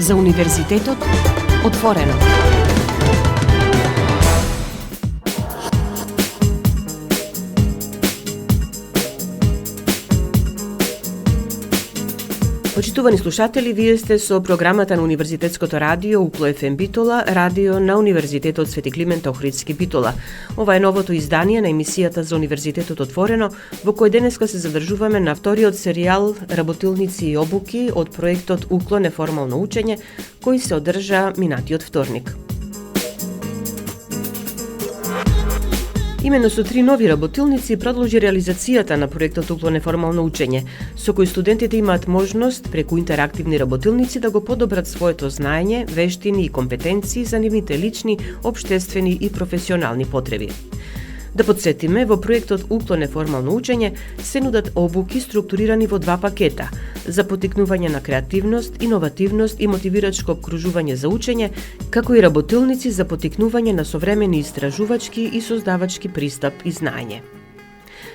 За Универзитетот отворено. Почитувани слушатели, вие сте со програмата на Универзитетското радио УКЛО ФМ Битола, радио на Универзитетот Свети Климент Охридски Битола. Ова е новото издание на емисијата за Универзитетот отворено, во кој денеска се задржуваме на вториот серијал Работилници и обуки од проектот УКЛО неформално учење, кој се одржа минатиот вторник. Имено со 3 нови работилници продолжи реализацијата на проектот УКЛО неформално учење, со кој студентите имаат можност преку интерактивни работилници да го подобрат своето знаење, вештини и компетенции за нивните лични, општествени и професионални потреби. Да подсетиме, во проектот УКЛО неформално учење се нудат обуки структурирани во 2 пакета за поттикнување на креативност, иновативност и мотивирачко обкружување за учење, како и работилници за поттикнување на современи истражувачки и создавачки пристап и знаење.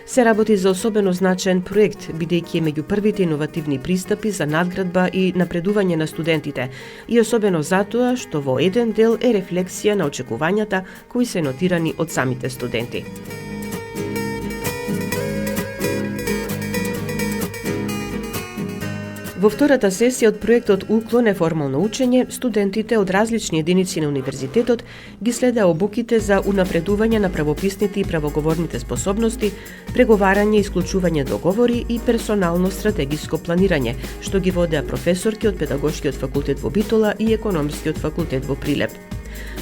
Се работи за особено значаен проект, бидејќи е меѓу првите иновативни пристапи за надградба и напредување на студентите, и особено затоа што во еден дел е рефлексија на очекувањата кои се нотирани од самите студенти. Во втората сесија од проектот УКЛО неформално учење, студентите од различни единици на универзитетот ги следеа обуките за унапредување на правописните и правоговорните способности, преговарање и исклучување договори и персонално стратегиско планирање, што ги водеа професорки од Педагошкиот факултет во Битола и Економскиот факултет во Прилеп.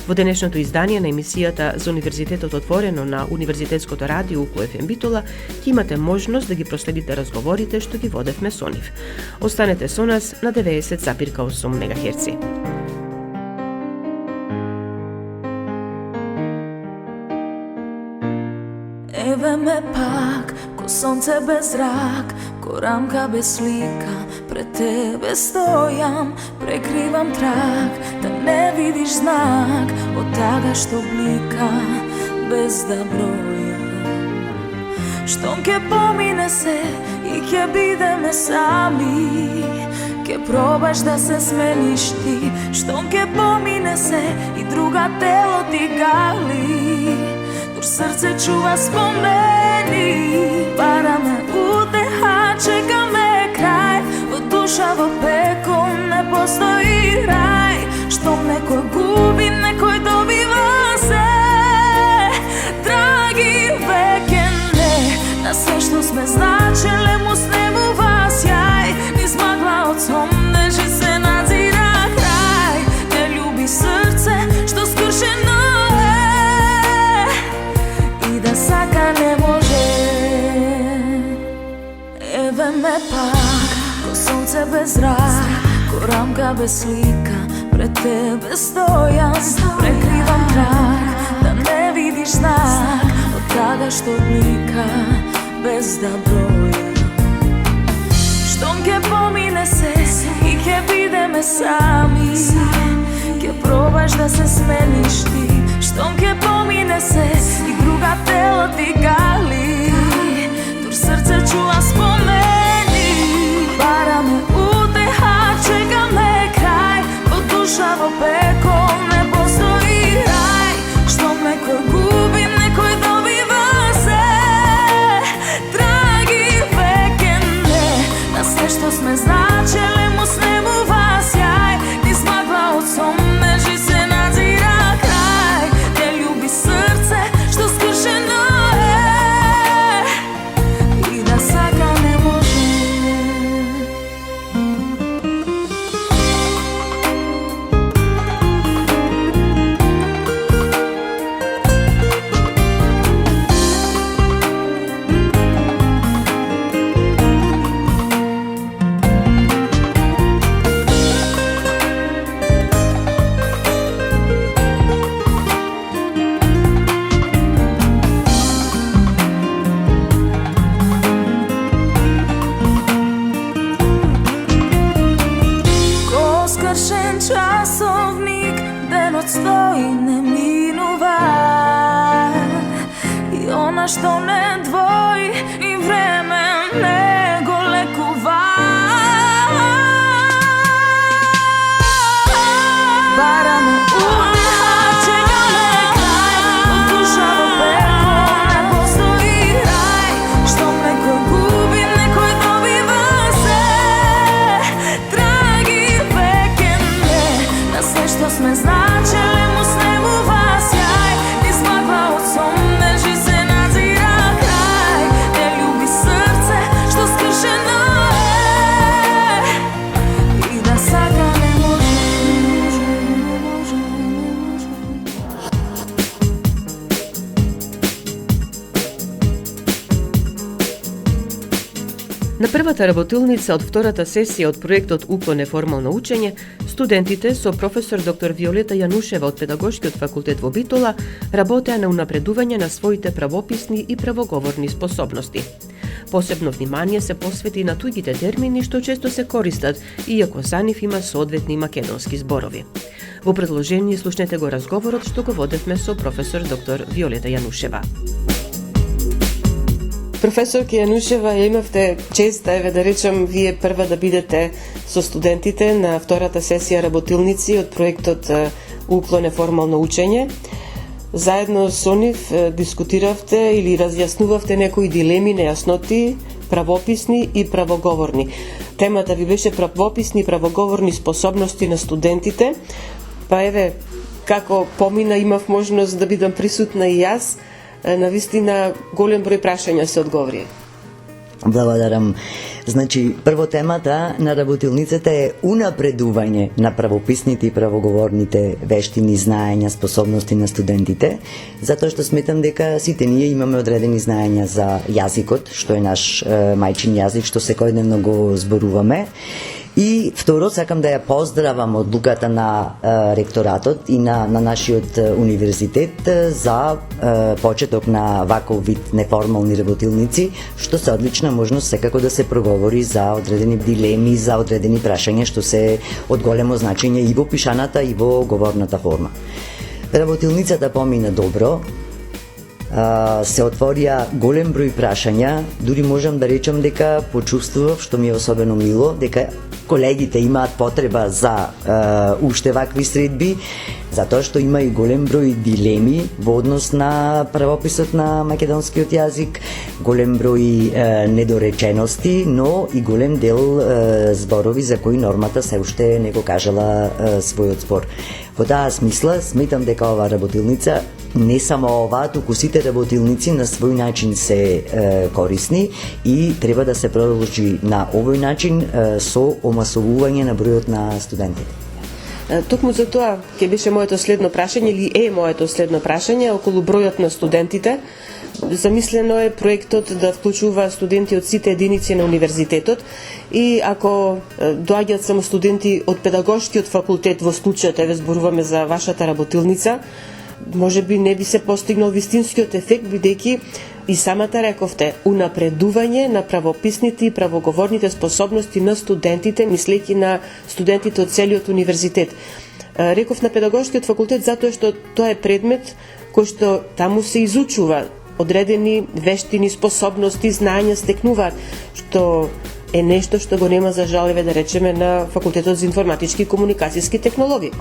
Во денешното издание на емисијата за Универзитетот отворено на Универзитетското радио УКЛО ФМ Битола ќе имате можност да ги проследите разговорите што ги водевме со нив. Останете со нас на 90,8 МГц. Еве ме пак, ко сонце без зрак, ко рамка без слика, пред тебе стојам, прекривам трак, да не видиш знак од тага што блика, без да бројам. Штом ке помине се и ке бидеме сами, ке пробаш да се смениш ти. Штом ке помине се и друга тело ти гали, тур срце чува спомени, параме утеха, чекаме крај, во душа во пекол не постои рај. Штом некој губи, некој добива се, драги веќе не, на се што сме значеле му снемува сјај, низ магла од сон нежи се надзира крај, не љуби срце што скршено сака не може. Еве ме пак, ко сонце без зрак, ко рамка без слика, пред тебе стојам, прекривам трак, да не видиш знак од тага што блика, без да бројам. Штом ке помине се и ке бидеме сами, ке пробаш да се смениш ти. Штом ке помине се и друга тело ти гали, тур срце чува спомени, параме утеха, чекаме крај, во душа во пекол не постои рај. Штом некој губи, некој добива се, драги веќе не, на се што сме значеле му снемува сјај, низ магла од сон нежи се надзира крај, не љуби срце што скршено е и да сака не може. Часовник, денот стои, не минува, и она што не двои и време не го лекува. првата работилница од втората сесија од проектот Уклон неформално учење, студентите со професор доктор Виолета Јанушева од Педагошкиот факултет во Битола работеа на унапредување на своите правописни и правоговорни способности. Посебно внимание се посвети на туѓите термини што често се користат, иако за нив има соодветни македонски зборови. Во предложение слушнете го разговорот што го водевме со професор доктор Виолета Јанушева. Професор Јанушева, имавте честа, да речем, вие прва да бидете со студентите на втората сесија работилници од проектот Уклон неформално учење. Заедно со нив дискутиравте или разјаснувавте некои дилеми, нејасноти, правописни и правоговорни. Темата ви беше правописни и правоговорни способности на студентите. Па еве, како помина, имав можност да бидам присутна и јас. Навистина голем број прашања се одговори. Благодарам. Значи, прво темата на работилницата е унапредување на правописните и правоговорните вештини, знаења, способности на студентите, затоа што сметам дека сите ние имаме одредени знаења за јазикот, што е наш мајчин јазик, што секојдневно го зборуваме. И второ, сакам да ја поздравам одлуката на ректоратот и на нашиот универзитет за почеток на ваков вид неформални работилници, што се одлична можност секако да се проговори за одредени дилеми, за одредени прашања што се од големо значење и во пишаната и во говорната форма. Работилницата помина добро, се отворија голем број прашања, дури можам да речам дека почувствував, што ми е особено мило, дека колегите имаат потреба за уште вакви средби, затоа што има и голем број дилеми во однос на правописот на македонскиот јазик, голем број недоречености, но и голем дел зборови за кои нормата се уште не го кажала својот збор. Во таа смисла, сметам дека оваа работилница, не само оваа, туку сите работилници на свој начин се корисни и треба да се продолжи на овој начин со омасовување на бројот на студентите. Токму за тоа ќе беше моето следно прашање, или е моето следно прашање, околу бројот на студентите. Замислено е проектот да вклучува студенти од сите единици на универзитетот и ако доаѓаат само студенти од Педагошкиот факултет, во случајот еве зборуваме за вашата работилница, може би не би се постигнал вистинскиот ефект, бидејќи и самата рековте унапредување на правописните и правоговорните способности на студентите, мислејќи на студентите од целиот универзитет. Реков на Педагошкиот факултет затоа што тоа е предмет кој што таму се изучува, одредени вештини, способности, знаења стекнуваат, што е нешто што го нема за жал, да речеме, на Факултетот за информатички и комуникацијски технологии.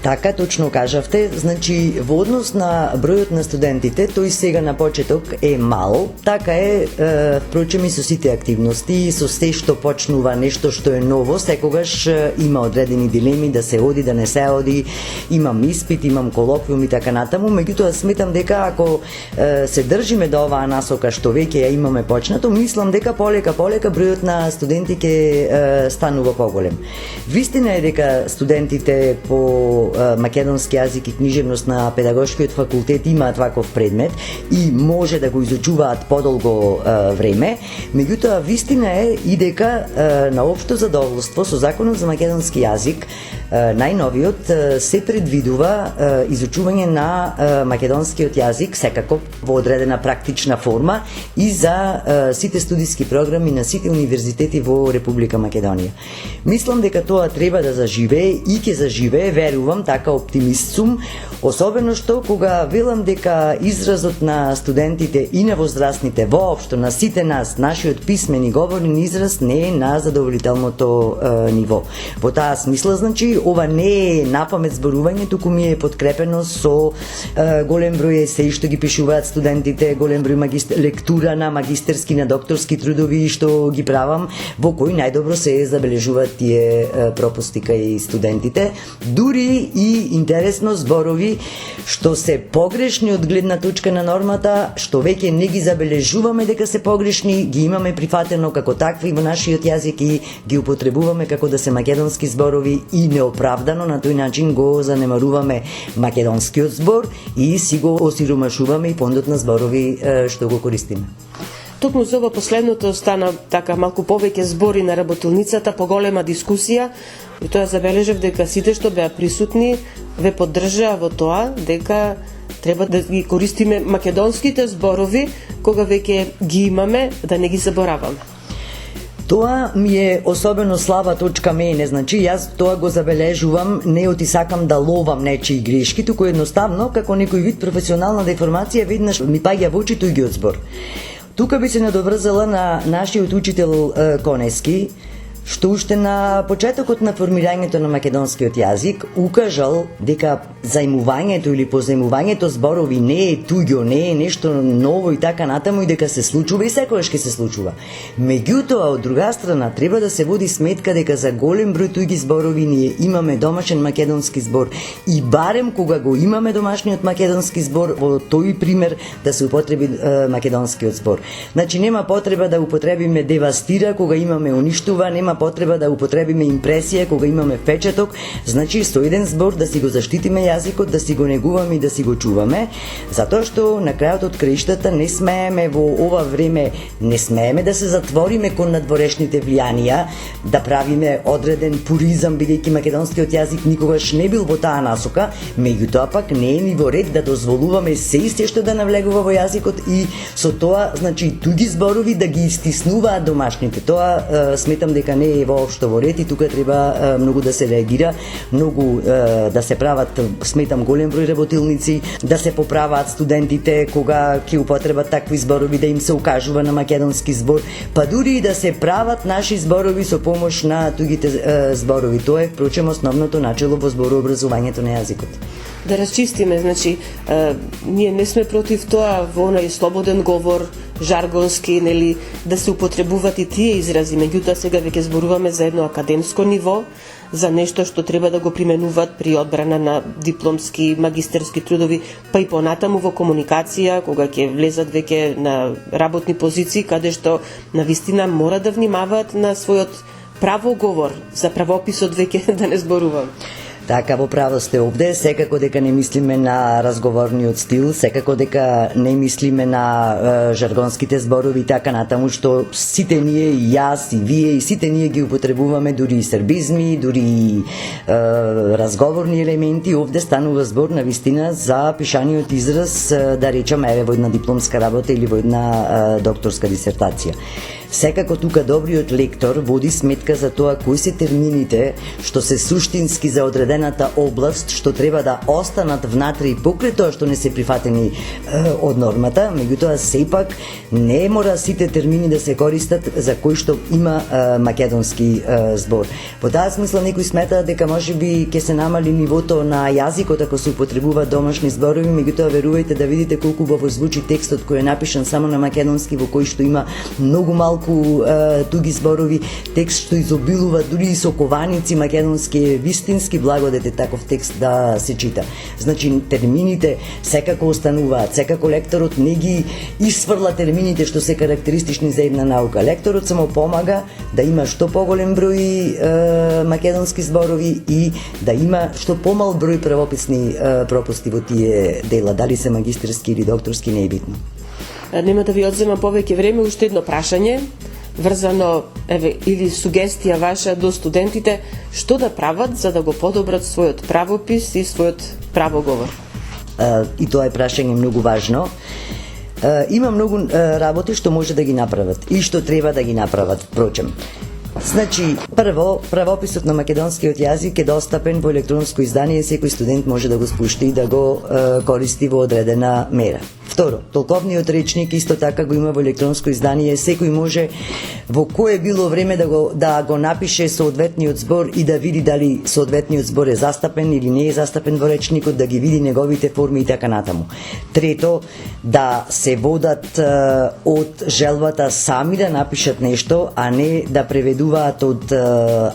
Така, точно кажавте, значи во однос на бројот на студентите, тој сега на почеток е мал, така е, впрочем и со сите активности, со се што почнува нешто што е ново, секогаш има одредени дилеми да се оди, да не се оди, имам испит, имам колоквиум и така натаму, меѓутоа сметам дека ако се држиме до оваа насока што веќе ја имаме почнато, мислам дека полека бројот на студенти ќе станува поголем. Вистина е дека студентите по македонски јазик и книжевност на Педагошкиот факултет имаат ваков предмет и може да го изучуваат подолго време, меѓутоа вистина е и дека на општо задоволство со Законот за македонски јазик најновиот се предвидува изучување на македонскиот јазик секако во одредена практична форма и за сите студиски програми на сите универзитети во Република Македонија. Мислам дека тоа треба да заживее и ќе заживее, верувам, така оптимист сум, особено што кога велам дека изразот на студентите и на возрастните воопшто на сите нас, нашиот писмен и говорен израз не е на задоволителното ниво. Во таа смисла, значи, ова не е напамет зборување, туку ми е подкрепено со голем број есеи што ги пишуваат студентите, голем број лектура на магистерски, на докторски трудови што ги правам, во кои најдобро се забележуваат тие пропусти кај студентите. Дури и интересно зборови што се погрешни од гледна точка на нормата, што веќе не ги забележуваме дека се погрешни, ги имаме прифатено како такви во нашиот јазик и ги употребуваме како да се македонски зборови и неоправдано на тој начин го занемаруваме македонскиот збор и си го осиромашуваме и фондот на зборови што го користиме. токму за ова последното стана така малку повеќе збори на работилницата, поголема дискусија, и тоа забележав дека сите што беа присутни ве поддржаа во тоа дека треба да ги користиме македонските зборови кога веќе ги имаме, да не ги забораваме. Тоа ми е особено слаба точка мене, значи јас тоа го забележувам, не оти сакам да ловам нечии грешки, туку едноставно како некој вид професионална деформација веднаш ми паѓа во очи туѓиот збор. Тука би се надоврзала на нашиот учител Конески, што уште на почетокот на формирањето на македонскиот јазик укажал дека заимувањето или позаимувањето зборови не е туѓо, не е нешто ново и така натаму, и дека се случува и секогаш ќе се случува. Меѓутоа, од друга страна, треба да се води сметка дека за голем број туѓи зборови ние имаме домашен македонски збор и барем кога го имаме домашниот македонски збор, во тој пример да се употреби македонскиот збор. Значи нема потреба да употребиме девастира кога имаме уништува, нема потреба да употребиме импресија кога имаме впечаток, значи со еден збор да си го заштитиме јазикот, да си го негуваме и да си го чуваме, затоа што на крајот од краиштата не смееме во ова време, не смееме да се затвориме кон надворешните влијанија, да правиме одреден пуризам, бидејќи македонскиот јазик никогаш не бил во таа насока, меѓутоа пак не е ни во ред да дозволуваме се и се што да навлегува во јазикот и со тоа, значи, туѓи зборови да ги истиснуваат домашните. Тоа сметам дека не е воопшто во ред и тука треба многу да се реагира, многу да се прават, сметам, голем број работилници, да се поправаат студентите кога ќе употребат такви зборови, да им се укажува на македонски збор, па дури и да се прават наши зборови со помош на туѓите зборови. Тоа е, впрочем, основното начело во зборообразувањето на јазикот. Да расчистиме, значи, ние не сме против тоа во онај слободен говор, жаргонски, нели, да се употребуваат и тие изрази, меѓутоа сега веќе зборуваме за едно академско ниво, за нешто што треба да го применуваат при одбрана на дипломски, магистерски трудови, па и понатаму во комуникација, кога ќе влезат веќе на работни позиции, каде што навистина мора да внимаваат на својот правоговор, за правописот веќе да не зборувам. Така, во право сте овде, секако дека не мислиме на разговорниот стил, секако дека не мислиме на жаргонските зборови и така натаму, што сите ние, и јас, и вие, и сите ние ги употребуваме, дури и сербизми, дури и разговорни елементи. Овде станува збор на вистина за пишаниот израз, да речеме, еве во една дипломска работа или во една докторска дисертација. Секако тука добриот лектор води сметка за тоа кои се термините што се суштински за одредената област, што треба да останат внатре и покрај тоа што не се прифатени од нормата, меѓутоа сепак не мора сите термини да се користат за кои што има македонски збор. Во таа смисла некои сметаат дека можеби ќе се намали нивото на јазикот ако се употребуваат домашни зборови, меѓутоа верувајте да видите колку убаво звучи текстот кој е напишан само на македонски, во кој што има многу малку туги зборови, текст што изобилува дури и со кованици македонски, е вистински благодет е таков текст да се чита. Значи термините секако остануваат, секако лекторот не ги исфрла термините што се карактеристични за една наука. Лекторот само помага да има што поголем број македонски зборови и да има што помал број правописни пропусти во тие дела, дали се магистерски или докторски, не е битно. Нема да ви одземам повеќе време, уште едно прашање, врзано, еве, или сугестија ваша до студентите, што да прават за да го подобрат својот правопис и својот правоговор? И тоа е прашање многу важно. Има многу работи што може да ги направат и што треба да ги направат, впрочем. Значи, прво, правописот на македонскиот јазик е достапен во електронско издание, секој студент може да го спушти и да го користи во одредена мера. Второ, толковниот речник исто така го има во електронско издание, секој може во кое било време да го напише соодветниот збор и да види дали соодветниот збор е застапен или не е застапен во речникот, да ги види неговите форми и така натаму. Трето, да се водат од желбата сами да напишат нешто, а не да преведуваат почнуваат од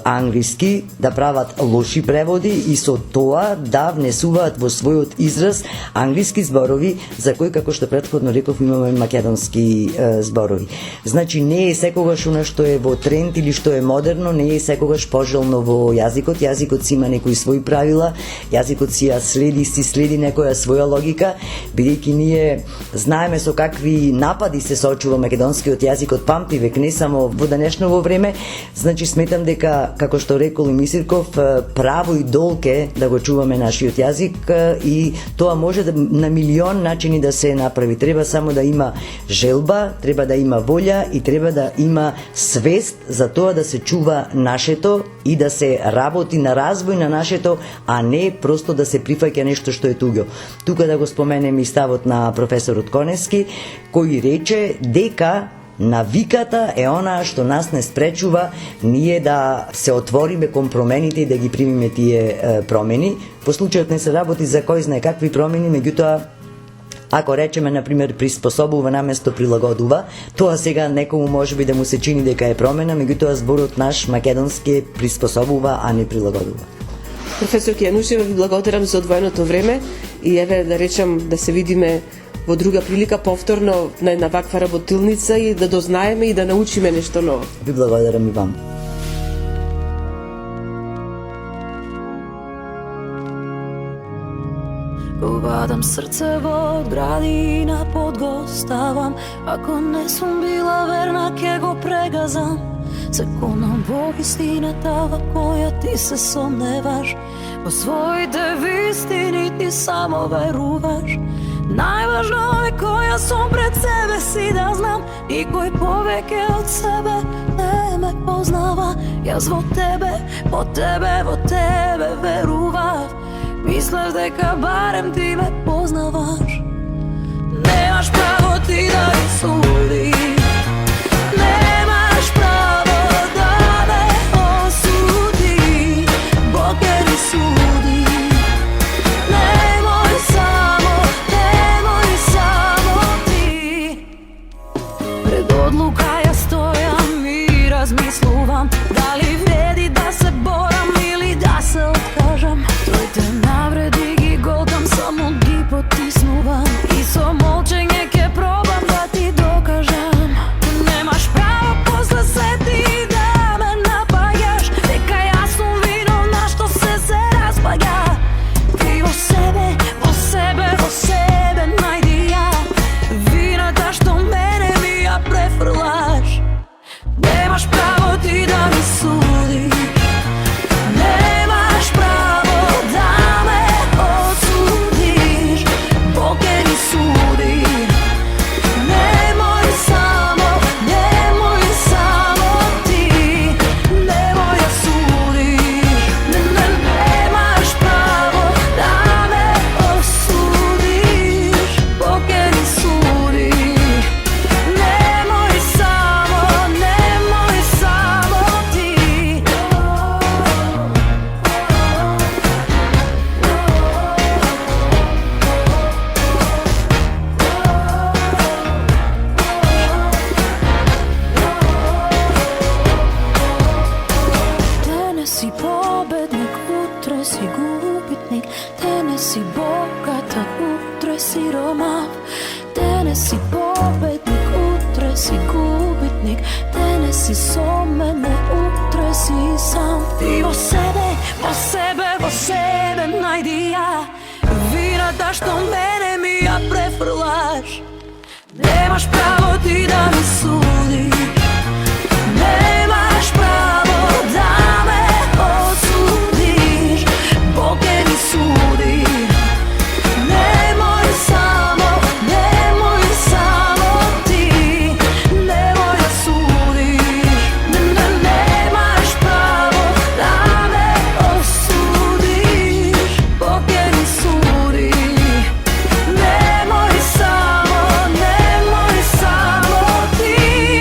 англиски да прават лоши преводи и со тоа да внесуваат во својот израз англиски зборови за кои, како што претходно реков, имаме македонски зборови. Значи не е секогаш она што е во тренд или што е модерно, не е секогаш пожелно во јазикот. Јазикот си има некои своји правила, јазикот си следи некоја своја логика, бидејќи ние знаеме со какви напади се соочува македонскиот јазик од памти век, не само во денешново време. Значи сметам дека, како што рекол и Мисирков, право и долг е да го чуваме нашиот јазик и тоа може на милион начини да се направи. Треба само да има желба, треба да има волја и треба да има свест за тоа да се чува нашето и да се работи на развој на нашето, а не просто да се прифаќа нешто што е туѓо. Тука да го споменем и ставот на професорот Конески, кој рече дека навиката е она што нас не спречува ние да се отвориме кон промените и да ги примиме тие промени. По случајот не се работи за кој знае какви промени, меѓутоа ако речеме, например, приспособува наместо прилагодува, тоа сега некому може би да му се чини дека е промена, меѓутоа зборот наш македонски е приспособува, а не прилагодува. Професор Кијанушева, ви благодарам за одвоеното време и еве да речам да се видиме во друга прилика повторно на една ваква работилница и да дознаеме и да научиме нешто ново. Ви благодарам и вам. Убадам срце во градина под го ставам. Ако не сум била верна, ке го прегазам. Се конам во истината во која ти се сомневаш. Во своите вистини ти само веруваш. Најважно е која сум пред себе си да знам. Никој повеќе од себе не ме познава. Јас во тебе, во тебе, во тебе верував. Мислев дека барем ти ме познаваш. Немаш право ти да ми судиш. Немаш право да ме осудиш. Бог ќе ни суди. Немој само ти. Пред одлука ја стојам и размислувам дали вреди да се борам или да се откажам. Твоите навреди ги голтам, само ги потиснувам и со молчење ќе пробам да ти докажам. Немаш право после се ти да ме напаѓаш, дека јас сум виновна што се распаѓа. Ти во себе, во себе, во себе најди ја вината што мене ми ја префрлаш. Немаш право ти да ми судиш. Немаш право да ме осудиш. Бог ќе ни суди. Немој само ти. Немој ја судиш. Немаш право да ме осудиш. Бог ќе ни суди. Немој само ти. Денес си победник, утре си губитник. Денес си богат, а утре си ромав. Денес си победник, утре си губитник. Денес си со мене, утре си сам. Ти во себе, во себе, во себе најди ја вината што мене ми ја префрлаш. Немаш право ти да ми судиш. Немаш право да ме осудиш. Бог ќе ни суди. Немој само ти. Немој ја судиш. Немаш право да ме осудиш. Бог ќе ни суди. Немој само ти.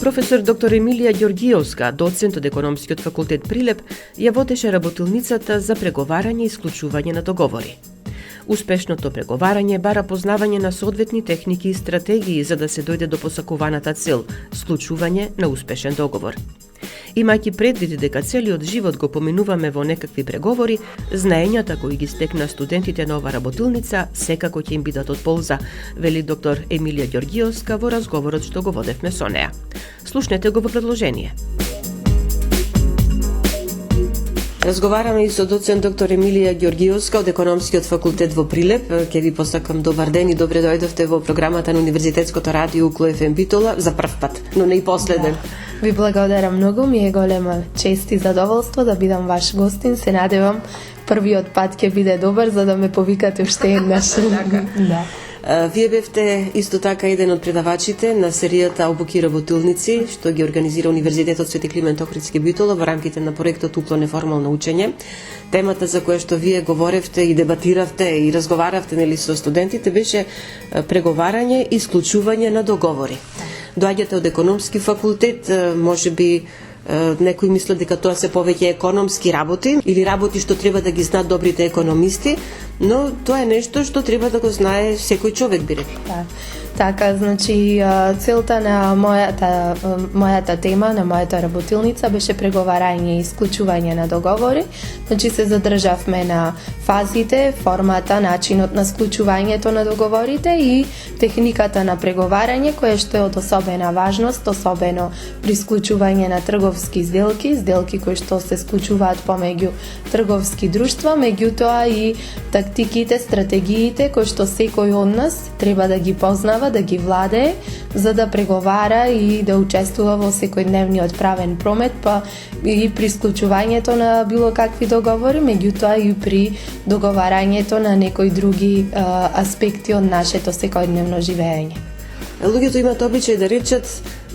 Професор доктор Емилија Ѓоргиевска, доцент од Економскиот факултет Прилеп, ја водеше работилницата за преговарање и склучување на договори. Успешното преговарање бара познавање на соодветни техники и стратегии за да се дојде до посакуваната цел – склучување на успешен договор. Имајќи предвид дека целиот живот го поминуваме во некакви преговори, знаењата кои ги стекна студентите на ова работилница секако ќе им бидат од полза, вели доктор Емилија Ѓоргиевска во разговорот што го водевме со неа. Слушнете го во предложение. Разговараме и со доцент доктор Емилија Ѓоргиевска од Економскиот факултет во Прилеп. Ке ви посакам добар ден и добре дојдовте во програмата на Универзитетското радио Укло ФМ Битола за прв пат, но не и последен. Да. Ви благодарам многу, ми е голема чест и задоволство да бидам ваш гостин. Се надевам првиот пат ќе биде добар за да ме повикате уште еднаш. Да. Вие бевте исто така еден од предавачите на серијата Обуки работилници, што ги организира Универзитетот Свети Климент Охридски Битола во рамките на проектот Укло неформално учење. Темата за која што вие говоревте и дебатиравте и разговаравте нели со студентите беше преговарање и склучување на договори. Доаѓате од Економски факултет, можеби некои мислат дека тоа се повеќе економски работи или работи што треба да ги знаат добрите економисти, но тоа е нешто што треба да го знае секој човек, би рекла. Да. Така, значи, целта на мојата тема, на мојата работилница беше преговарање и исклучување на договори. Значи, се задржавме на фазите, формата, начинот на склучувањето на договорите и техниката на преговарање, која што е од особена важност, особено при склучување на трговски сделки кои што се склучуваат помеѓу трговски друштва, меѓутоа и тактиките, стратегиите кои што секој од нас треба да ги познава, да ги владее, за да преговара и да учествува во секојдневниот правен промет, па и при склучувањето на било какви договори, меѓутоа и при договарањето на некои други аспекти од нашето секојдневно живење. Луѓето имаат обичај да речат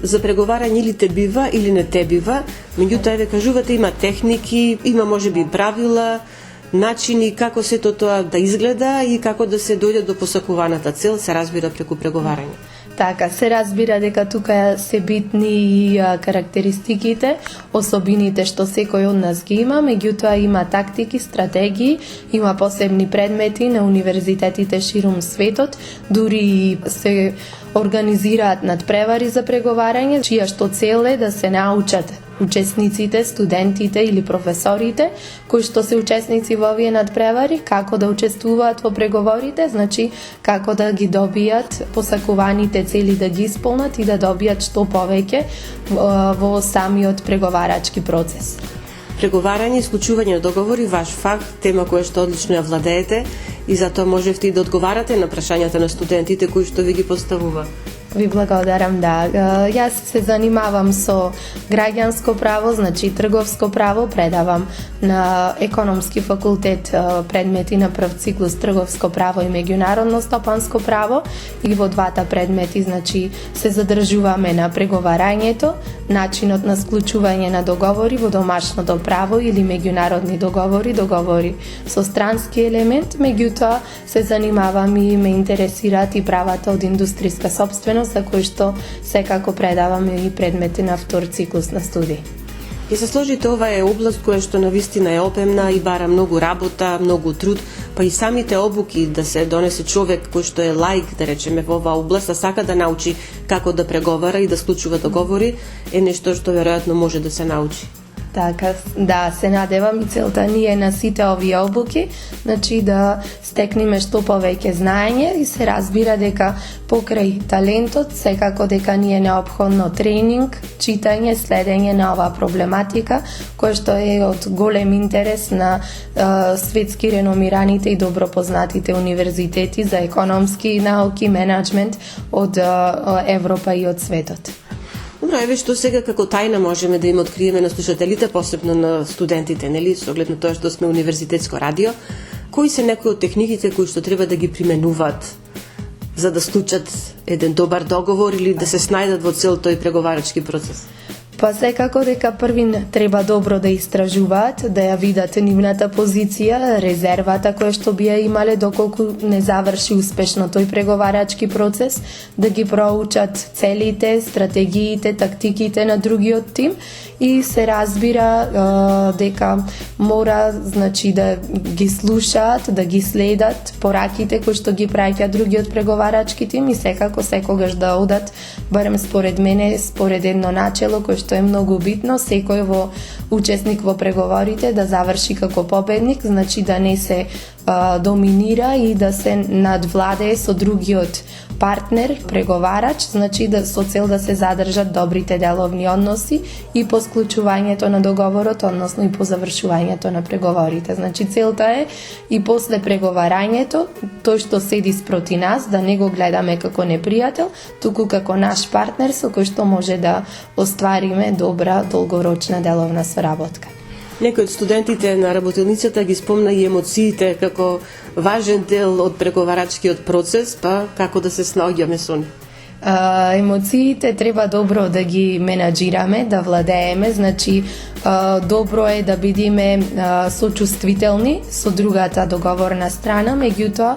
за преговарање или те бива или не те бива, меѓутоа ве кажувате има техники, има можеби правила, начини како сето тоа да изгледа и како да се дојде до посакуваната цел, се разбира преку преговарање. Така, се разбира дека тука се битни и карактеристиките, особините што секој од нас ги има, меѓутоа има тактики, стратегии, има посебни предмети на универзитетите ширум светот, дури се организираат надпревари за преговарање, чија што цел е да се научат учесниците, студентите или професорите кои што се учесници во овие надпревари, како да учествуваат во преговорите, значи како да ги добијат посакуваните цели да ги исполнат и да добијат што повеќе во самиот преговарачки процес. Преговарање и склучување на договори, ваш фак, тема која што одлично ја владеете и затоа можевте и да одговарате на прашањата на студентите кои што ви ги поставува. Ви благодарам, да. Јас се занимавам со граѓанско право, значи трговско право, предавам на Економски факултет предмети на прв циклус трговско право и меѓународно стопанско право и во двата предмети, значи се задржуваме на преговарањето, начинот на склучување на договори во домашното право или меѓународни договори со странски елемент, меѓутоа се занимавам и ме интересираат и правата од индустријска собственост, за кој што секако предаваме и предмети на втор циклус на студии. И се сложите, ова е област која што навистина е обемна и бара многу работа, многу труд, па и самите обуки да се донесе човек кој што е лаик, да речеме, во оваа област, а сака да научи како да преговара и да склучува договори, е нешто што веројатно може да се научи. Така, да, се надевам и целта ни е на сите овие обуки, значи да стекнеме што повеќе знаење и се разбира дека покрај талентот секако дека ни е неопходно тренинг, читање, следење на оваа проблематика, која што е од голем интерес на светски реномираните и добро познатите универзитети за економски науки, менеджмент од Европа и од светот. Добро, еве што сега како тајна можеме да им откриеме на слушателите, посебно на студентите, нели, со оглед на тоа што сме универзитетско радио, кои се некои од техниките кои што треба да ги применуваат за да склучат еден добар договор или да се снајдат во цел тој преговарачки процес? Па секако дека првин треба добро да истражуваат, да ја видат нивната позиција, резервата која што би ја имале доколку не заврши успешно тој преговарачки процес, да ги проучат целите, стратегиите, тактиките на другиот тим и се разбира дека мора значи да ги слушаат, да ги следат пораките кои што ги праќа другиот преговарачки тим и секако секогаш да одат, барем според мене, според едно начело кое што е многу битно, секој учесник во преговорите да заврши како победник, значи да не се доминира и да се надвладее со другиот партнер, преговарач, значи да со цел да се задржат добрите деловни односи и по склучувањето на договорот, односно и по завршувањето на преговорите. Значи целта е и после преговарањето, тој што седи спроти нас, да не го гледаме како непријател, туку како наш партнер со кој што може да оствариме добра долгорочна деловна соработка. Некои од студентите на работилницата ги спомна и емоциите како важен дел од преговарачкиот процес, па како да се снаоѓаме со нив. Емоциите треба добро да ги менаџираме, да владееме, значи добро е да бидеме сочувствителни со другата договорна страна, меѓутоа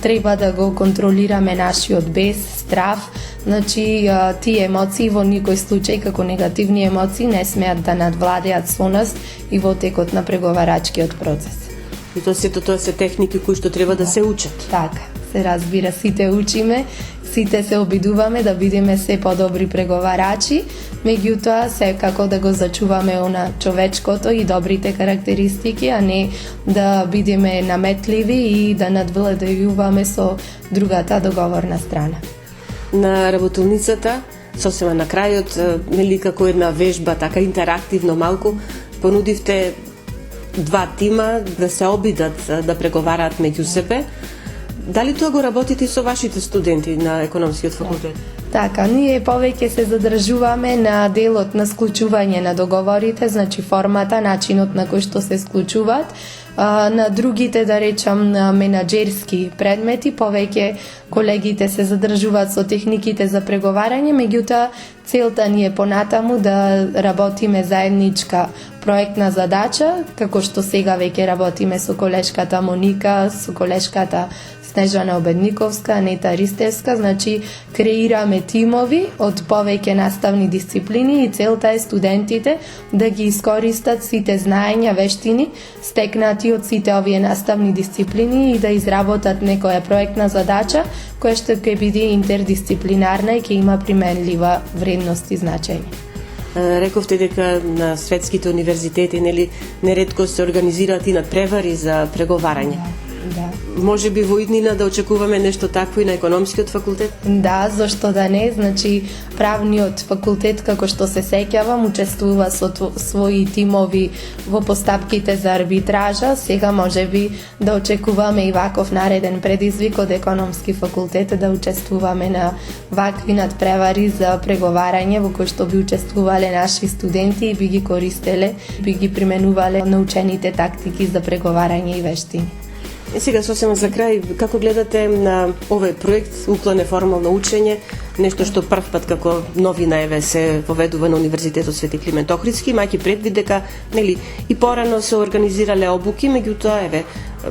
треба да го контролираме нашиот бес, страв, значи тие емоции во никој случај како негативни емоции не смеат да надвладеат со нас и во текот на преговарачкиот процес. И тоа се техники кои што треба да се учат. Така, се разбира, сите учиме, сите се обидуваме да бидеме се подобри преговарачи, меѓутоа секако да го зачуваме она човечкото и добрите карактеристики, а не да бидеме наметливи и да надвладејуваме со другата договорна страна. На работилницата, сосема на крајот, нели како една вежба, така интерактивно малку, понудивте два тима да се обидат да преговараат меѓу себе. Дали тоа го работите со вашите студенти на економскиот факултет? Така, ние повеќе се задржуваме на делот на склучување на договорите, значи формата, начинот на кој што се склучуваат. На другите, да речам, на менаџерски предмети, повеќе колегите се задржуваат со техниките за преговарање, меѓутоа целта ни е понатаму да работиме заедничка проектна задача, како што сега веќе работиме со колешката Моника, со колешката Снежана Обедниковска, Анета Ристевска, значи креираме тимови од повеќе наставни дисциплини и целта е студентите да ги искористат сите знаења, вештини стекнати од сите овие наставни дисциплини и да изработат некоја проектна задача која што ќе биде интердисциплинарна и ќе има применлива вредност и значење. Рековте дека на светските универзитети неретко се организираат и надпревари за преговарање. Да. Може би во иднина да очекуваме нешто такво и на економскиот факултет? Да, зашто да не, значи правниот факултет, како што се сеќавам, учествува со своји тимови во постапките за арбитража. Сега може би да очекуваме и ваков нареден предизвик од економски факултет, да учествуваме на вакви надпревари за преговарање во кои што би учествувале наши студенти и би ги користеле, би ги применувале научените тактики за преговарање и вештини. Сега сосема за крај, како гледате на овој проект Уклон неформално учење, нешто што прв пат како новина се поведува на Универзитетот Свети Климент Охридски, имајќи предвид дека и порано се организирале обуки, меѓутоа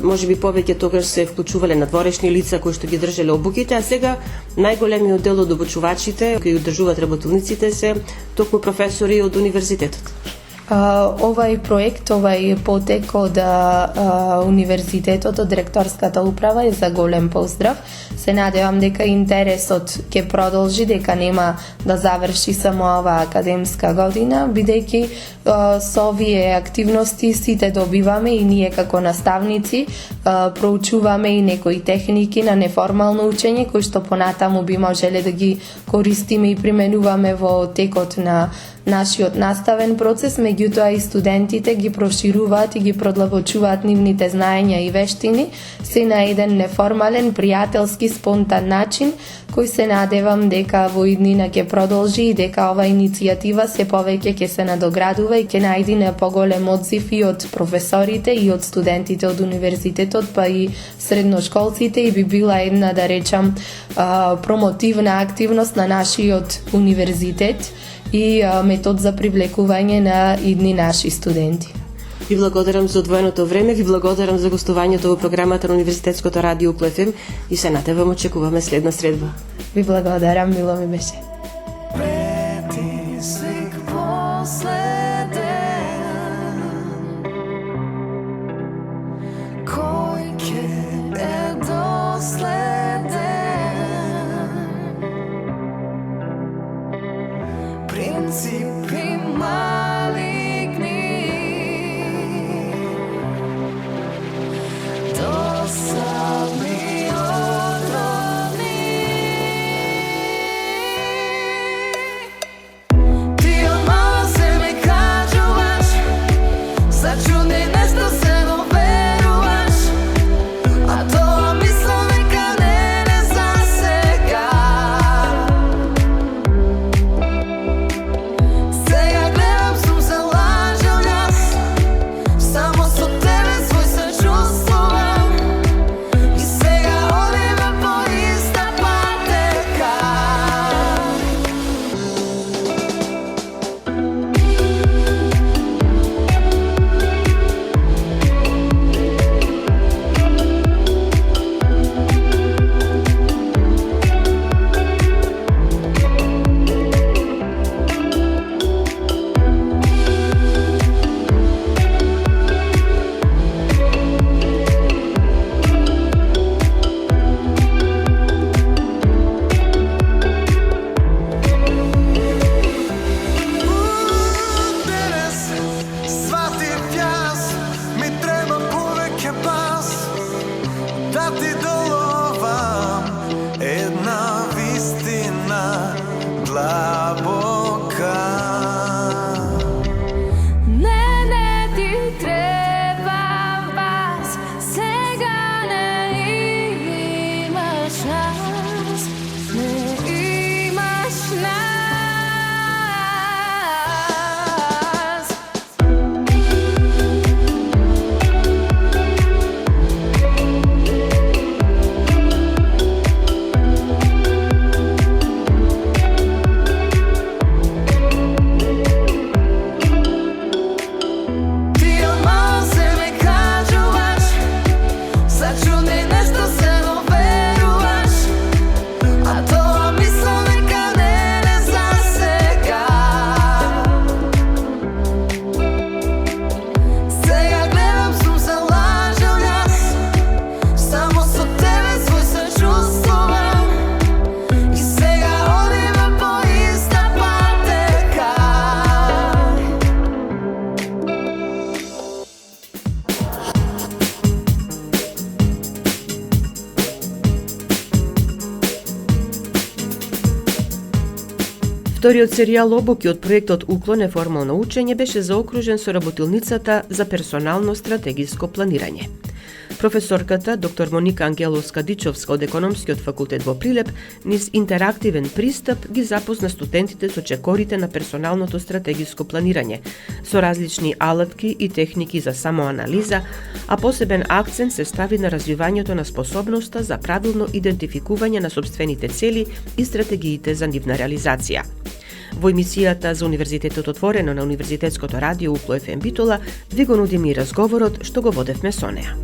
можеби повеќе тогаш се вклучувале надворешни лица кои што ги држеле обуките, а сега најголемиот дел од обучувачите кои одржуваат работилниците се токму професори од универзитетот. Овај проект, овај потек од универзитетот, од ректорската управа е за голем поздрав. Се надевам дека интересот ќе продолжи, дека нема да заврши само оваа академска година, бидејќи со овие активности сите добиваме и ние како наставници проучуваме и некои техники на неформално учење кои што понатаму би можеле да ги користиме и применуваме во текот на нашиот наставен процес, меѓутоа и студентите ги прошируваат и ги продлабочуваат нивните знаења и вештини се на еден неформален, пријателски, спонтан начин, кој се надевам дека во иднина ќе продолжи и дека ова иницијатива се повеќе ќе се надоградува и ќе најди на поголем одзив и од професорите и од студентите од универзитетот, па и средношколците и би била една, да речам, промотивна активност на нашиот универзитет и метод за привлекување на идни наши студенти. Ви благодарам за одвоеното време, ви благодарам за гостувањето во програмата на Универзитетското радио УКЛ ФМ и се надевам очекуваме следна средба. Ви благодарам, мило ми беше. Вториот серијал Обуки од проектот УКЛО неформално учење беше заокружен со работилницата за персонално стратегиско планирање. Професорката, доктор Моника Ангеловска-Дичовска од Економскиот факултет во Прилеп, низ интерактивен пристап ги запозна студентите со чекорите на персоналното стратегиско планирање, со различни алатки и техники за самоанализа, а посебен акцент се стави на развивањето на способноста за правилно идентификување на сопствените цели и стратегиите за нивна реализација. Во емисијата за Универзитетот отворено на Универзитетското радио УКЛ ФМ Битола ви го нудиме и разговорот што го водевме со неа.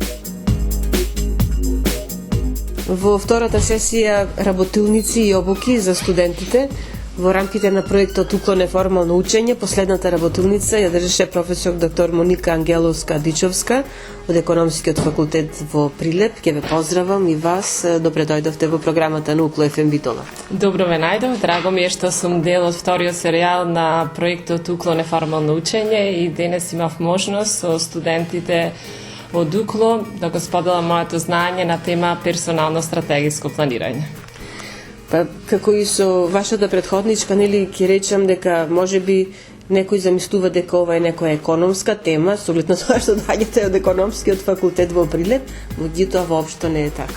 Во втората сесија работилници и обуки за студентите во рамките на проектот УКЛО неформално учење, последната работилница ја држеше професор доктор Моника Ангеловска-Дичовска од Економскиот факултет во Прилеп. Ке ве поздравам и вас, добре дојдовте во програмата на УКЛО ФМ Битола. Добро ве најдов, драго ми е што сум дел од вториот серијал на проектот УКЛО неформално учење и денес имав можност со студентите од УКЛО да го споделам моето знаење на тема персонално стратегиско планирање. Па, како и со вашата предходничка, нели, ќе речам дека можеби некој замислува дека ова е некоја економска тема, со оглед на тоа што доаѓате од Економскиот факултет во Прилеп, меѓутоа воопшто не е така.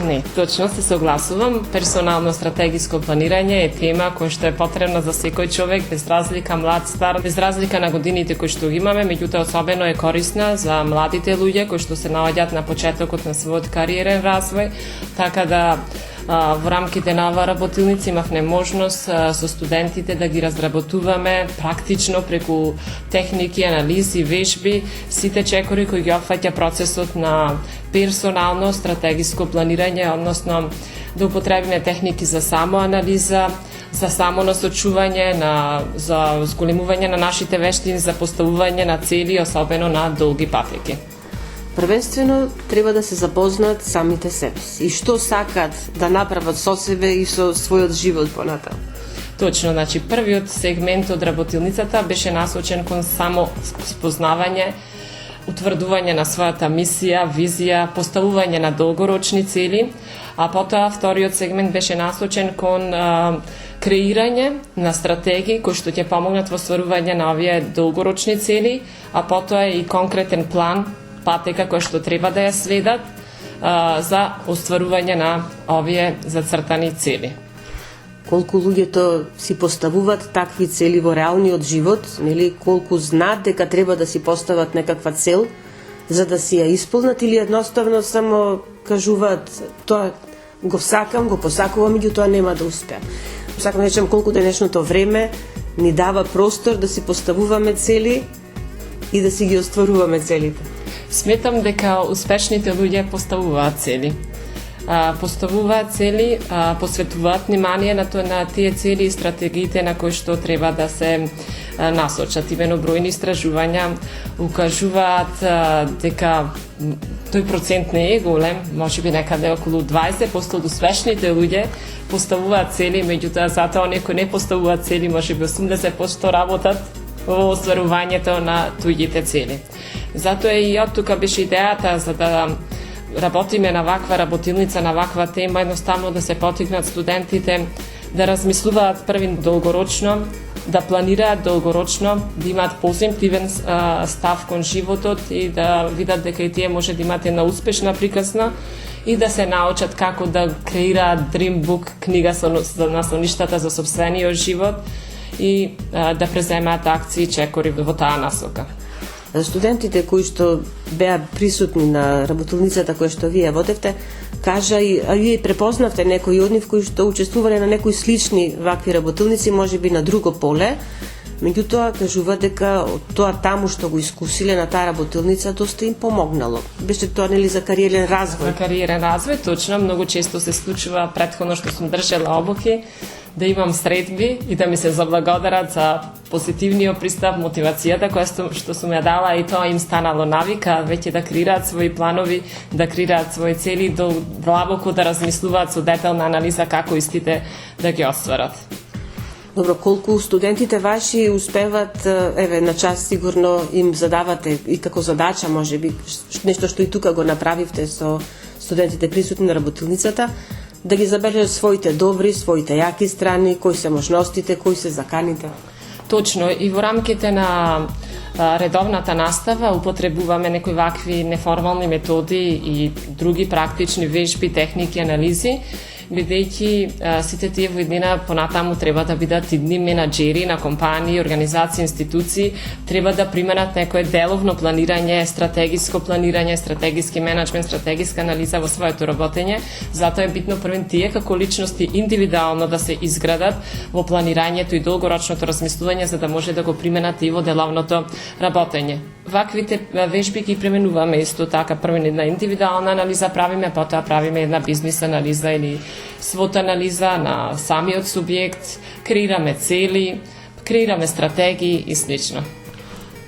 Не, точно се согласувам. Персонално стратегиско планирање е тема која што е потребна за секој човек, без разлика млад, стар, без разлика на годините кои што ги имаме, меѓутоа особено е корисна за младите луѓе кои што се наоѓаат на почетокот на својот кариерен развој, така да Во рамките на оваа работилница имавме можност со студентите да ги разработуваме практично преку техники, анализи, вежби, сите чекори кои ги опфаќа процесот на персонално стратегиско планирање, односно да употребиме техники за самоанализа, за самонасочување, за зголемување на нашите вештини, за поставување на цели, особено на долги патеки. Првенствено треба да се запознаат самите себе си и што сакаат да направат со себе и со својот живот понатаму. Точно, значи првиот сегмент од работилницата беше насочен кон само спознавање, утврдување на својата мисија, визија, поставување на долгорочни цели, а потоа вториот сегмент беше насочен кон креирање на стратегии кои што ќе помогнат во стварување на овие долгорочни цели, а потоа и конкретен план, патека која што треба да ја следат за остварување на овие зацртани цели. Колку луѓето си поставуваат такви цели во реалниот живот, нели, колку знаат дека треба да си постават некаква цел за да си ја исполнат или едноставно само кажуваат тоа го сакам, го посакувам, меѓутоа нема да успеам. Сакам да речем колку денешното време ни дава простор да си поставуваме цели и да си ги остваруваме целите. Сметам дека успешните луѓе поставуваат цели. Поставуваат цели, посветуваат внимание на тие цели и стратегиите на кои што треба да се насочат. Имено бројни истражувања укажуваат дека тој процент не е голем, можеби некаде околу 20% од успешните луѓе поставуваат цели, меѓутоа затоа оние кои не поставуваат цели, можеби 80% работат во остварувањето на туѓите цели. Затоа и од тука беше идејата за да работиме на ваква работилница, на ваква тема, едноставно да се потикнат студентите да размислуваат први долгорочно, да планираат долгорочно, да имаат позитивен став кон животот и да видат дека и тие може да имат една успешна приказна и да се научат како да креираат Dream Book, книга на соништата за сопствениот живот и да преземаат акции и чекори во таа насока. Студентите кои што беа присутни на работилницата која што вие водевте, а вие препознавте некои од нив кои што учествувале на некои слични вакви работилници, можеби на друго поле, меѓутоа кажува дека тоа таму што го искусиле на таа работилница доста им помогнало. Беше тоа нели за кариерен развој? За кариерен развој, точно, многу често се случува претходно што сум држала обуки, да имам средби и да ми се заблагодарат за позитивниот пристап, мотивацијата која што сум ја дала и тоа им станало навика, веќе да креираат своји планови, да креираат своји цели, длабоко да размислуваат со детална анализа како истите да ги остварат. Добро, колку студентите ваши успеват, на час сигурно им задавате и како задача, можеби, нешто што и тука го направивте со студентите присутни на работилницата, да ги забележат своите добри, своите јаки страни, кои се можностите, кои се заканите? Точно, и во рамките на редовната настава употребуваме некои вакви неформални методи и други практични вежби, техники, анализи, бидејќи сите тие во иднина понатаму треба да бидат идни менаџери на компании, организации, институции, треба да применат некое деловно планирање, стратегиски менеджмент, стратегиска анализа во своето работење. Затоа е битно првен тие како личности индивидуално да се изградат во планирањето и долгорочното размислување за да може да го применат и во деловното работење. Ваквите вежби ги применуваме исто така, прво една индивидуална анализа правиме, потоа правиме една бизнис анализа или свот анализа на самиот субјект, креираме цели, креираме стратегии и слично.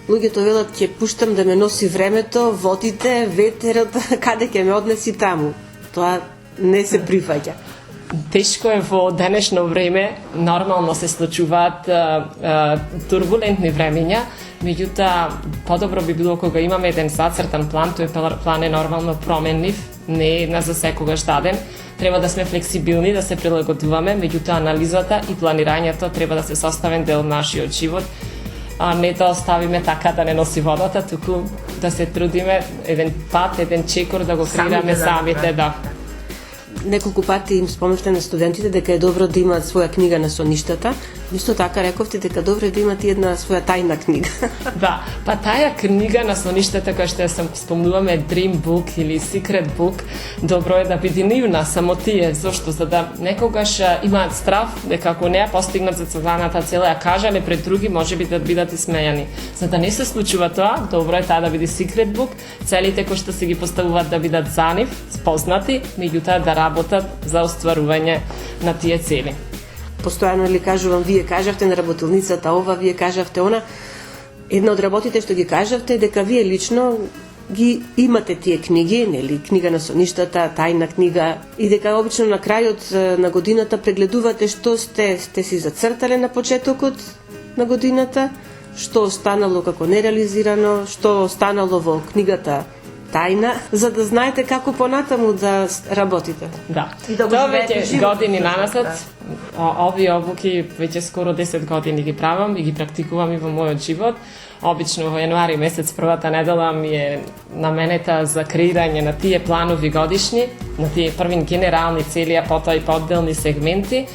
Луѓето велат ќе пуштам да ме носи времето, водите, ветерот, каде ќе ме однеси таму. Тоа не се прифаќа. Тешко е во денешно време, нормално се случуваат турбулентни времења, меѓутоа подобро би било кога имаме еден зацртан план, тој план е нормално променлив, не е една за секогаш даден, треба да сме флексибилни, да се прилагодуваме, меѓутоа анализата и планирањето треба да се составен дел од нашиот живот, а не да оставиме така да не носи водата, туку да се трудиме еден пат, еден чекор да го креираме самите, да. Неколку пати им спомнавте на студентите дека е добро да имаат своја книга на соништата, Исто така рековте дека добро е да имате една своја тајна книга. Да, па таа книга наслоништата која што ја спомнуваме Dream Book или Secret Book, добро е да биде нивна, само тие, зашто за да некогаш имаат страв дека ако не ја постигнат зацеланата цел, ја кажале пред други, можеби да бидат исмејани. За да не се случува тоа, добро е таа да биде Secret Book, целите кои што се ги поставуваат да бидат за нив, спознати, меѓутоа да работат за остварување на тие цели. Постојано ли кажувам, вие кажавте на работилницата ова, вие кажавте она. Една од работите што ги кажавте дека вие лично ги имате тие книги, нели, книга на соништата, тајна книга, и дека обично на крајот на годината прегледувате што сте си зацртале на почетокот на годината, што останало како нереализирано, што останало во книгата тајна, за да знаете како понатаму да работите. Да. Да Тоа веќе години наназад, овие обуки веќе скоро 10 години ги правам и ги практикувам и во мојот живот. Обично во јануари месец првата недела ми е наменета за креирање на тие планови годишни, на тие први генерални цели, а потоа и поделни сегменти,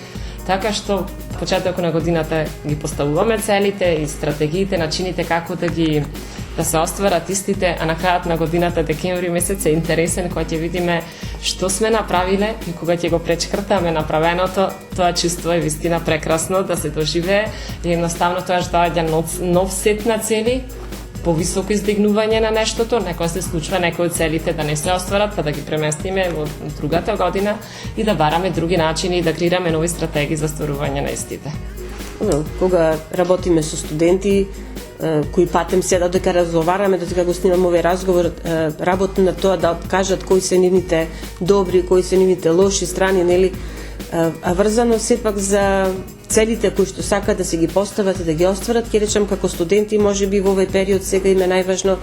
така што почетокот на годината ги поставуваме целите и стратегиите, начините како да се остварат истите, а на крајот на годината, декември месец, е интересен кога ќе видиме што сме направиле и кога ќе го пречкртаме направеното, тоа чувство е вистина прекрасно да се доживее и едноставно тоа што доаѓа нов сет на цели, повисоко издигнување на нештото, некоја се случува некои од целите да не се остварат, па да ги преместиме во другата година и да бараме други начини и да креираме нови стратегии за остварување на истите. Кога работиме со студенти, кои патем седа дека разговараме, дека го снимаме овој разговор, работим на тоа да кажат кои се нивните добри, кои се нивните лоши страни, нели, а врзано сепак за целите кои што сакаат да се ги постават и да ги остварат, ќе речам како студенти, можеби во овој период сега им е најважно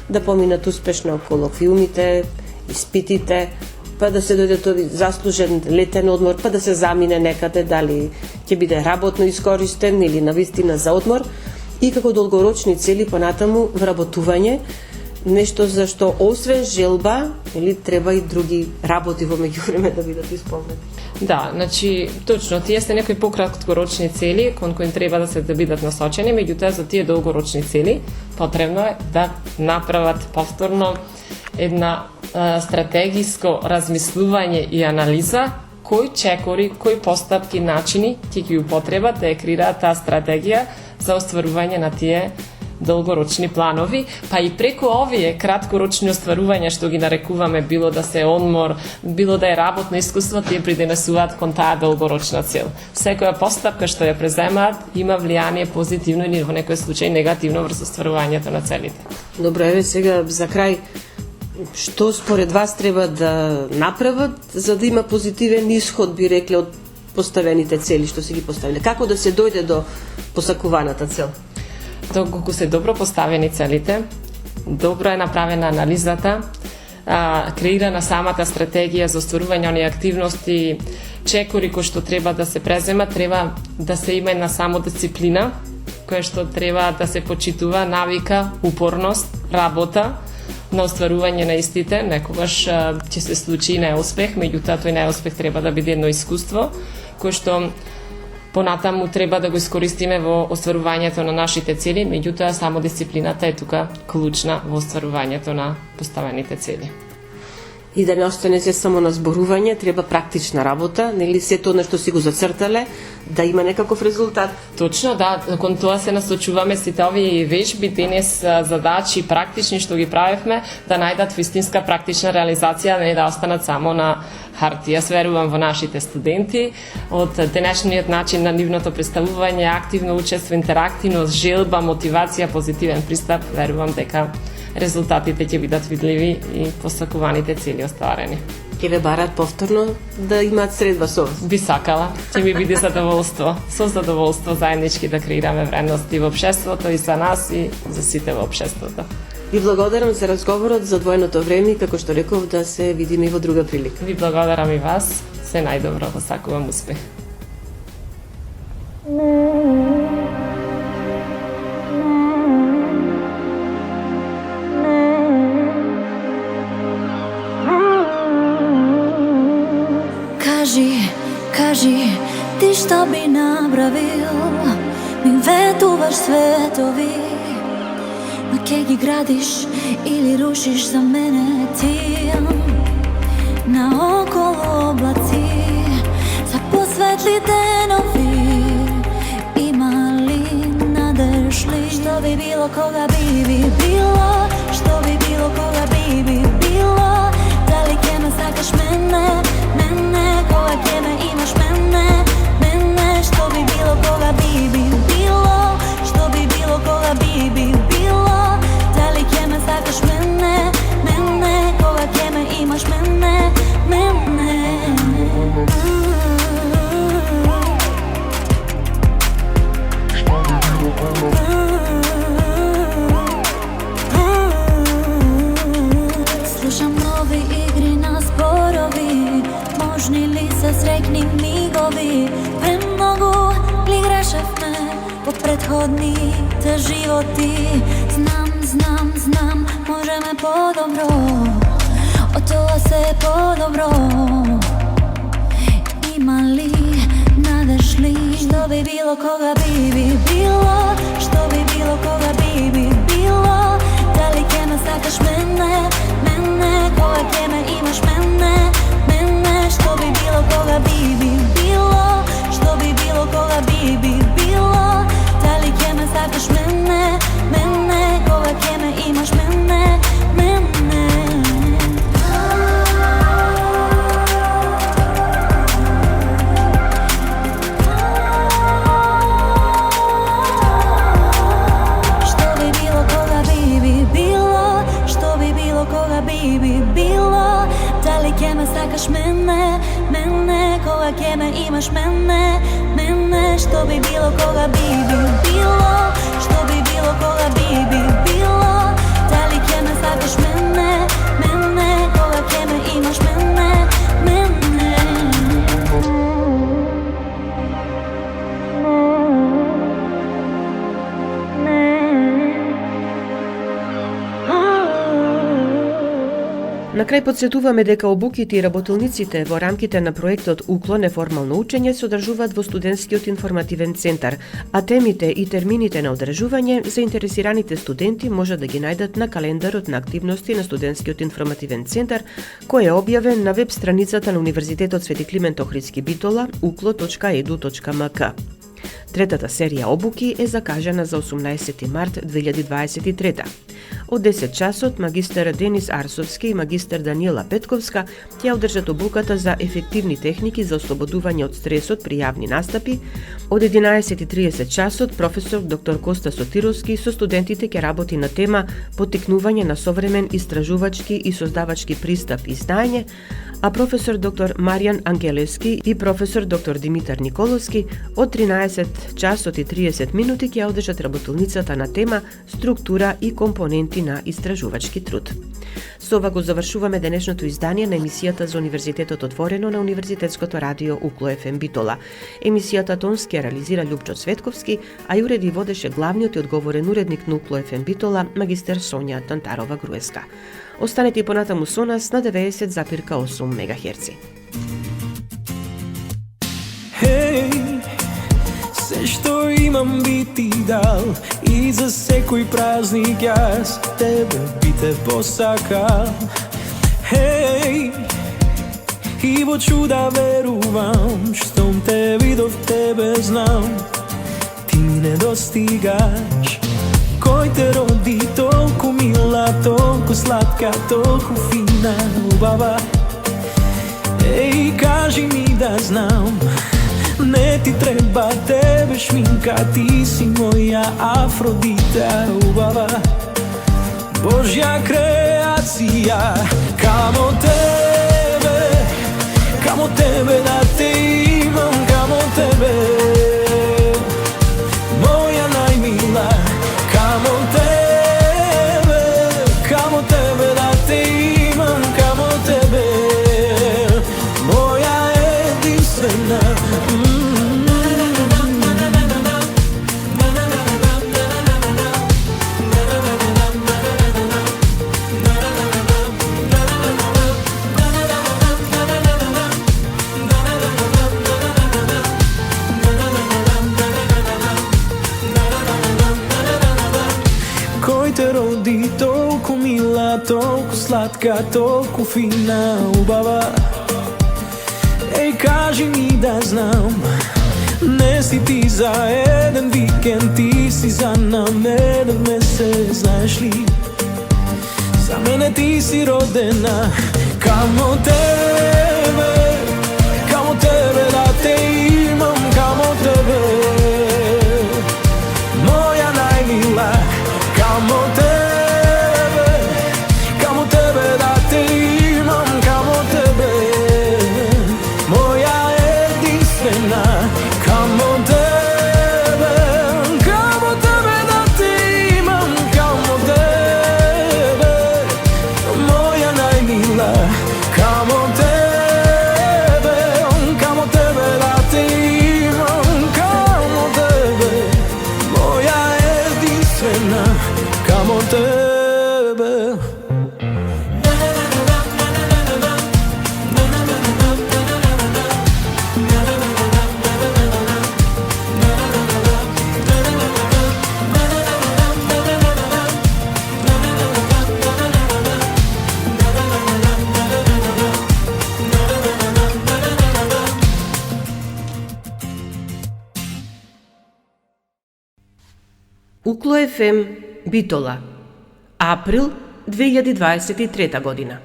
да поминат успешно колоквиумите, испитите, па да се дојде тој заслужен летен одмор, па да се замине некаде, дали ќе биде работно искористен или навистина за одмор, и како долгорочни цели понатаму вработување, нешто за што освен желба, или треба и други работи во меѓувреме да бидат исполнети. Да, значи точно тие се некои пократкорочни цели кон кои треба да бидат насочени, меѓутоа за тие долгорочни цели потребно е да направат повторно една стратегиско размислување и анализа кои чекори, кои постапки, начини ќе ги употребат да ја креираат таа стратегија за остварување на тие долгорочни планови, па и преку овие краткорочни остварувања што ги нарекуваме, било да се одмор, било да е работно искуство, тие придонесуваат кон таа долгорочна цел. Секоја постапка што ја преземаат има влијание позитивно или во некој случај негативно врз остварувањето на целите. Добро, еве сега за крај, што според вас треба да направат за да има позитивен исход, би рекле, од поставените цели што се ги поставиле? Како да се дојде до посакуваната цел? Доколку се добро поставени целите, добро е направена анализата, креирана самата стратегија за остварување оние активности, чекори кои што треба да се преземат, треба да се има една самодисциплина, која што треба да се почитува, навика, упорност, работа на остварување на истите. Некогаш ќе се случи и неуспех, меѓутоа тој неуспех треба да биде едно искуство, кој што понатаму треба да го искористиме во остварувањето на нашите цели, меѓутоа само дисциплината е тука клучна во остварувањето на поставените цели. И да не остане се само на зборување, треба практична работа, нели, сето она што си го зацртале, да има некаков резултат. Точно, да, кон тоа се насочуваме сите овие вежби, денес задачи практични што ги правевме, да најдат вистинска практична реализација, не да останат само на хартија. Верувам во нашите студенти, од денешниот начин на нивното представување, активно учество, интерактивно, желба, мотивација, позитивен пристап, верувам дека резултатите ќе бидат видливи и посакуваните цели остварени. Ќе ве барат повторно да имаат средба со вас? Би сакала, ќе ми биде задоволство, со задоволство заеднички да креираме вредности во општеството и за нас и за сите во општеството. Ви благодарам за разговорот, за одвоеното време и како што реков да се видиме и во друга прилика. Ви благодарам и вас, се најдобро, посакувам успех. Кажи, ти што би направил Stvaravaš svetovi, ma ke gi gradiš ili rušiš za mene ti. Na okolo oblaci za posvetli denovi, ima li, nadeš li? Što bi bilo koga bi bilo, što bi bilo koga bi bilo. Da li ke me sakaš mene, koga ke me imaš mene, što bi bilo koga bi bilo, što bi bilo koga bi bilo. Da li ke me sakaš mene, koga ke me imaš mene. Slušam nove igri na sporovi, možni li se srekni migovi. Premnogo li greševme po prethodните životi. Znam, može me podobro, od toga se podobro. Ima li, nadeš li? Što bi bilo koga bi bilo, što bi bilo koga bi bilo. Da li ke me sakaš mene, koga ke me imaš mene, što bi bilo koga bi bilo, što bi bilo koga bi bilo. Da li ke me sakaš mene, koga ke me imaš mene. Da li ke me sakaš mene, koga ke me imaš mene, što bi bilo koga bi bilo, što bi bilo koga bi bilo. Da li ke me sakaš mene, koga ke me imaš mene. На крај подсетуваме дека обуките и работилниците во рамките на проектот УКЛО неформално учење се одржуваат во студентскиот информативен центар, а темите и термините на одржување заинтересираните студенти може да ги најдат на календарот на активности на студентскиот информативен центар, кој е објавен на веб страницата на Универзитетот Свети Климент Охридски Битола uklo.edu.mk. Третата серија обуки е закажана за 18 март 2023. Од 10 часот магистер Денис Арсовски и магистер Даниела Петковска ќе одржат обуката за ефективни техники за ослободување од стресот при јавни настапи. Од 11:30 часот професор доктор Коста Сотировски со студентите ќе работи на тема поттикнување на современ истражувачки и создавачки пристап и знаење, а професор доктор Маријан Ангелевски и професор доктор Димитар Николовски од 13 часот и 30 минути ќе одржат работилницата на тема структура и компоненти на истражувачки труд. Со ова го завршуваме денешното издание на емисијата за Универзитетот отворено на Универзитетското радио УКЛО ФМ Битола. Емисијата тонски ја реализира Љупчо Цветковски, а ја уреди и водеше главниот и одговорен уредник на УКЛО ФМ Битола, магистер Сонја Тантарова Груеска. Останете и понатаму со нас на 90,8 МГц. Хеј, се што имам би ти дал и за секој празник јас тебе би те посакал. Хеј, и во чуда верувам, штом те видов тебе знам, ти ми недостигаш. Кој те роди толку мила, толку сладка, толку фина, убава. Еј, кажи ми да знам, не ти треба тебе шминка, ти си моја Афродита, убава. Божја креација, камо тебе да те имам, камо тебе, моја најмила. Камо тебе да те имам, камо тебе, моја единствена. Koj te rodi toliko mila, toliko slatka, toliko fina, ubava. Ej, kaži mi da znam, ne si ti za jedan vikend, ti si za nam jedan mesec, znaš li? Za mene ti si rodena, kamo tebe da te imam, kamo tebe, moja najmila, kamo tebe da te imam, kamo tebe, moja jedinstvena, kamo tebe da te imam, kamo tebe, moja najmila, kamo tebe da te imam, kamo tebe, moja jedinstvena, kamo tebe. Укло FM Битола, април 2023 година.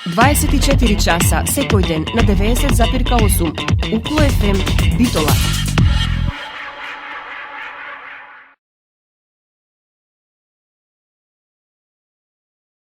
24 часа секој ден на 90,8. Укло FM Битола.